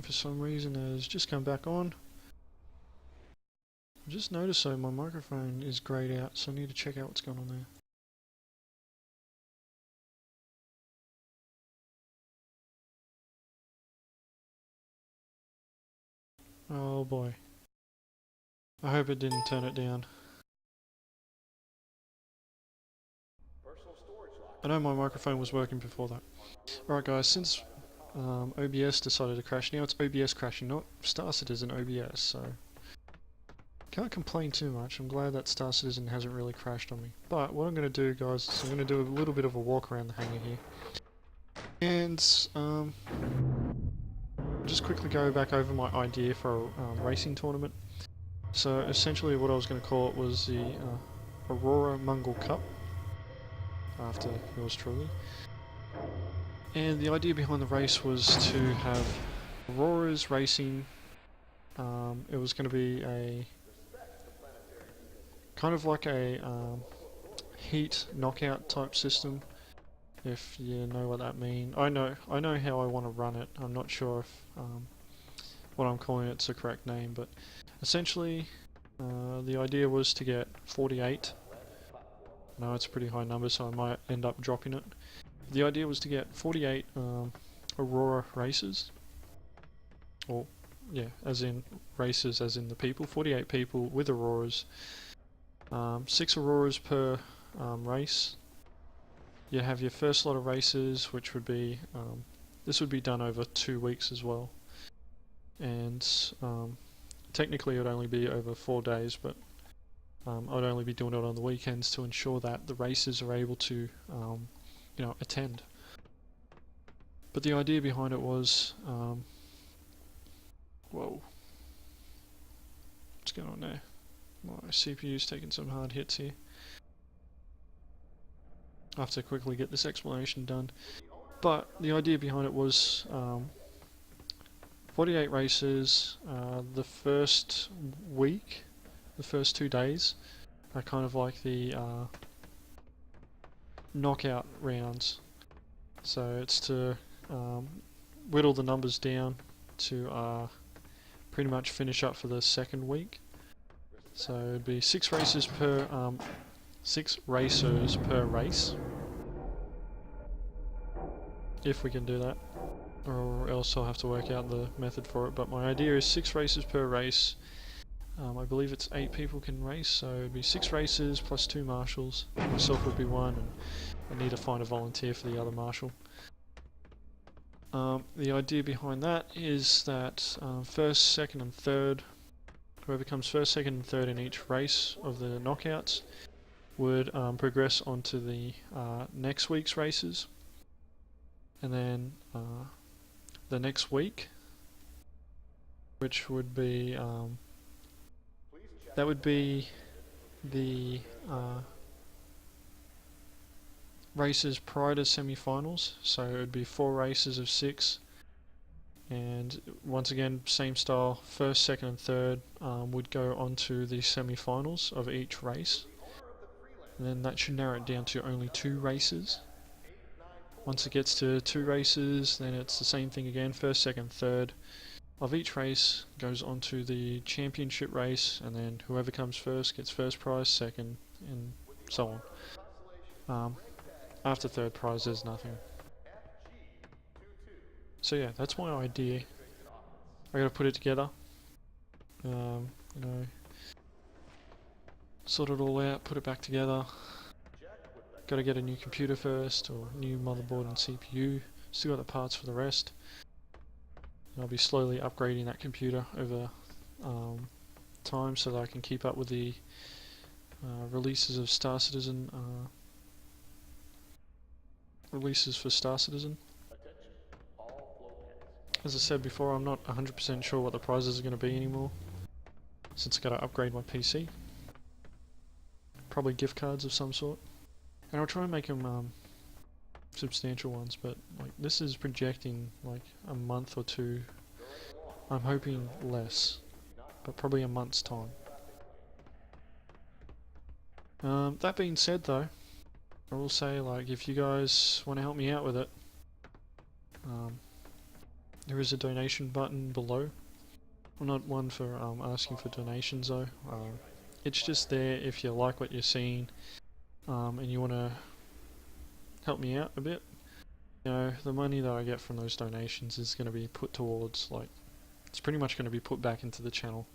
for some reason has just come back on. I just noticed though my microphone is greyed out, so I need to check out what's going on there. Oh boy. I hope it didn't turn it down. I know my microphone was working before that. Alright guys, since OBS decided to crash, now it's OBS crashing, not Star Citizen OBS, so can't complain too much. I'm glad that Star Citizen hasn't really crashed on me. But what I'm going to do guys is I'm going to do a little bit of a walk around the hangar here. And just quickly go back over my idea for a racing tournament. So essentially what I was going to call it was the Aurora Mongrel Cup, after yours truly. And the idea behind the race was to have Auroras racing. It was going to be a kind of like a heat knockout type system, if you know what that means. I know how I want to run it. I'm not sure if what I'm calling it's the correct name, but essentially the idea was to get 48. No, it's a pretty high number, so I might end up dropping it. The idea was to get 48 Aurora races, or yeah, as in races, as in the people. 48 people with Auroras. 6 Auroras per race. You have your first lot of races, which would be this would be done over 2 weeks as well, and technically it would only be over 4 days, but I'd only be doing it on the weekends to ensure that the races are able to you know, attend. But the idea behind it was whoa, what's going on there? My CPU's taking some hard hits here. I have to quickly get this explanation done. But the idea behind it was 48 races. The first week, the first 2 days, are kind of like the knockout rounds. So it's to whittle the numbers down to pretty much finish up for the second week. So it'd be 6 races per 6 racers per race, if we can do that, or else I'll have to work out the method for it. But my idea is 6 races per race. I believe it's 8 people can race, so it'd be 6 races plus 2 marshals. Myself would be 1, and I need to find a volunteer for the other marshal. The idea behind that is that first, second and third, whoever comes first, second and third in each race of the knockouts would progress onto the next week's races. And then the next week, which would be that would be the races prior to semi-finals. So it would be 4 races of 6, and once again same style. First, second and third would go on to the semi-finals of each race, and then that should narrow it down to only 2 races. Once it gets to 2 races, then it's the same thing again. First, second, third of each race goes on to the championship race, and then whoever comes first gets first prize, second, and so on. After third prize there's nothing. So yeah, that's my idea. I gotta put it together, you know, sort it all out, put it back together. Gotta get a new computer first, or new motherboard and CPU. Still got the parts for the rest. And I'll be slowly upgrading that computer over time so that I can keep up with the releases of Star Citizen, releases for Star Citizen. As I said before, I'm not 100% sure what the prizes are going to be anymore, since I gotta upgrade my PC. Probably gift cards of some sort. And I'll try and make them substantial ones, but like this is projecting like a month or 2. I'm hoping less, but probably a month's time. That being said though, I will say, like, if you guys want to help me out with it, There is a donation button below. I'm not one for asking for donations though. It's just there if you like what you're seeing and you want to help me out a bit. You know, the money that I get from those donations is going to be put towards, like, it's pretty much going to be put back into the channel.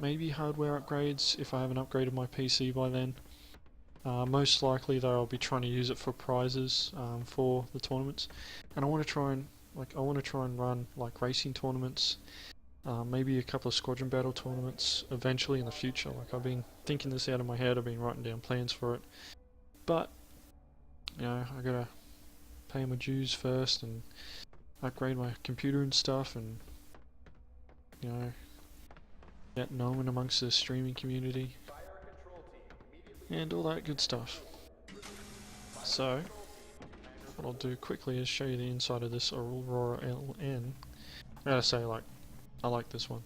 Maybe hardware upgrades if I haven't upgraded my PC by then. Most likely though I'll be trying to use it for prizes for the tournaments, and I want to try and run like racing tournaments, maybe a couple of squadron battle tournaments eventually in the future. Like, I've been thinking this out of my head, I've been writing down plans for it, but you know, I gotta pay my dues first and upgrade my computer and stuff, and you know, get known amongst the streaming community and all that good stuff. So what I'll do quickly is show you the inside of this Aurora LN. I gotta say, like, I like this one.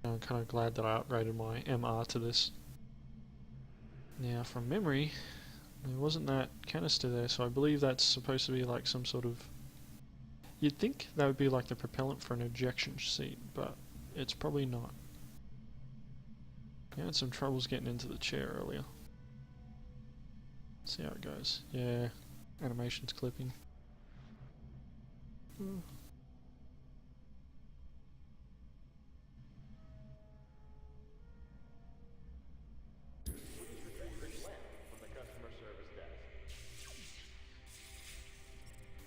I'm kind of glad that I upgraded my MR to this. Now, from memory, there wasn't that canister there, so I believe that's supposed to be like some sort of... You'd think that would be like the propellant for an ejection seat, but it's probably not. I had some troubles getting into the chair earlier. See how it goes. Yeah, animation's clipping.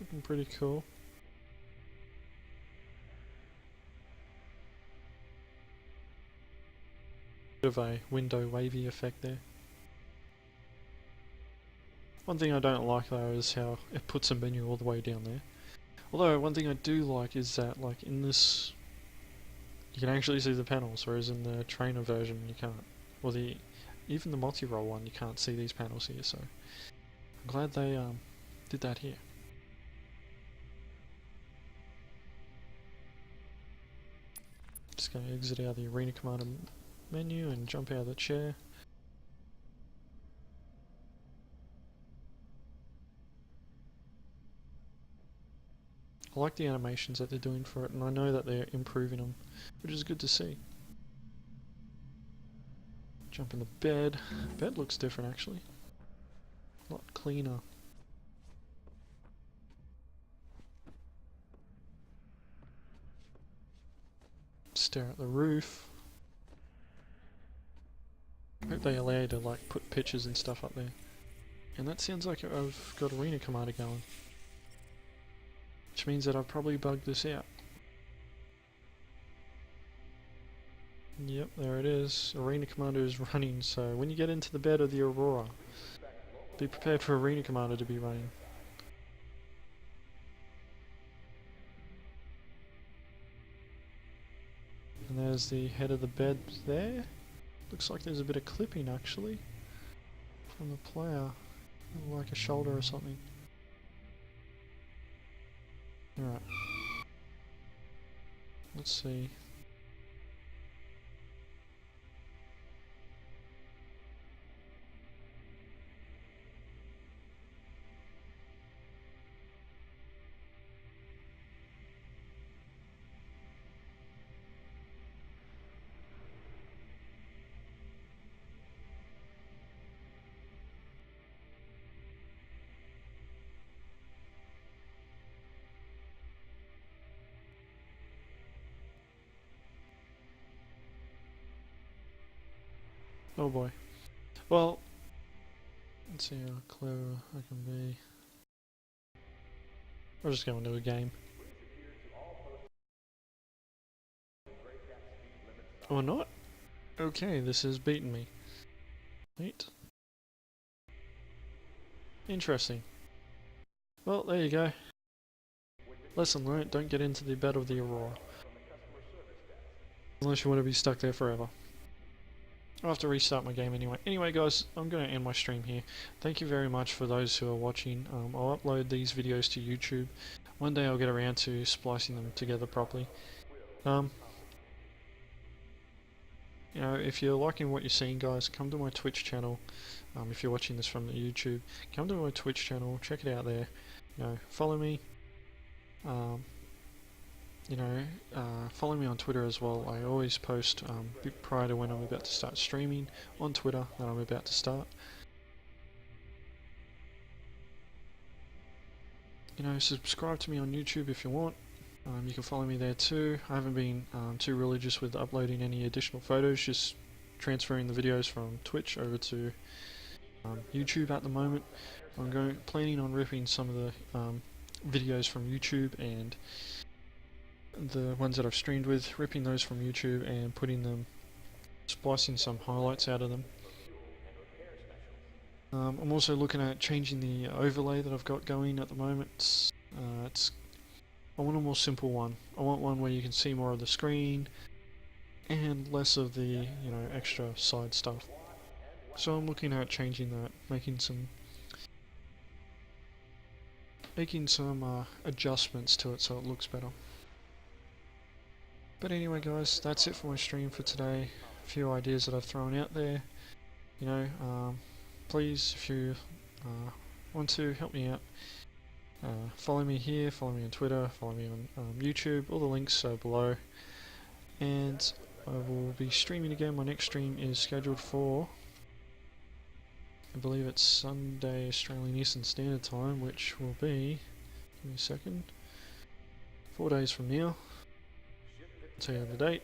Looking pretty cool. Bit of a window wavy effect there. One thing I don't like though is how it puts a menu all the way down there. Although one thing I do like is that, like, in this you can actually see the panels, whereas in the trainer version you can't. Or even the multi-role one, you can't see these panels here, so I'm glad they did that here. Just going to exit out the Arena Commander menu and jump out of the chair. I like the animations that they're doing for it, and I know that they're improving them, which is good to see. Jump in the bed. Bed looks different actually. A lot cleaner. Stare at the roof. I hope they allow you to, like, put pictures and stuff up there. And that sounds like I've got Arena Commander going. Which means that I've probably bugged this out. Yep, there it is. Arena Commander is running, so when you get into the bed of the Aurora, be prepared for Arena Commander to be running. And there's the head of the bed there. Looks like there's a bit of clipping actually from the player, like a shoulder or something. Alright. Let's see. Oh boy. Well, let's see how clever I can be. I'll just go into a game. Or not? Okay, this has beaten me. Neat. Interesting. Well, there you go. Lesson learnt, don't get into the bed of the Aurora. Unless you want to be stuck there forever. I'll have to restart my game anyway. Anyway guys, I'm going to end my stream here. Thank you very much for those who are watching. I'll upload these videos to YouTube. One day I'll get around to splicing them together properly. You know, if you're liking what you're seeing guys, come to my Twitch channel. If you're watching this from the YouTube, come to my Twitch channel, check it out there. You know, follow me, Um, follow me on Twitter as well. I always post prior to when I'm about to start streaming on Twitter that I'm about to start. Subscribe to me on YouTube if you want. You can follow me there too. I haven't been too religious with uploading any additional photos, just transferring the videos from Twitch over to YouTube at the moment. I'm planning on ripping some of the videos from YouTube and the ones that I've streamed with, ripping those from YouTube and splicing some highlights out of them. I'm also looking at changing the overlay that I've got going at the moment. I want a more simple one. I want one where you can see more of the screen and less of the extra side stuff. So I'm looking at changing that, making some adjustments to it so it looks better. But anyway guys, that's it for my stream for today. A few ideas that I've thrown out there. Please, if you want to, help me out. Follow me here, follow me on Twitter, follow me on YouTube. All the links are below. And I will be streaming again. My next stream is scheduled for, I believe it's Sunday Australian Eastern Standard Time, which will be, give me a second, 4 days from now. I'll tell you the date.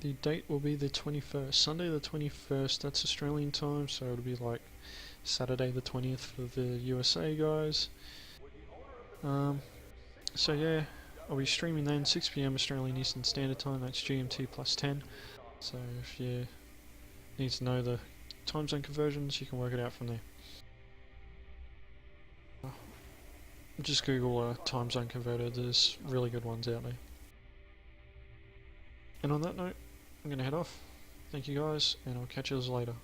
The date will be the 21st, Sunday the 21st, that's Australian time, so it'll be like Saturday the 20th for the USA guys. So yeah, I'll be streaming then, 6 PM Australian Eastern Standard Time, that's GMT plus 10. So if you need to know the time zone conversions, you can work it out from there. Just Google a time zone converter, there's really good ones out there. And on that note, I'm going to head off. Thank you guys, and I'll catch you later.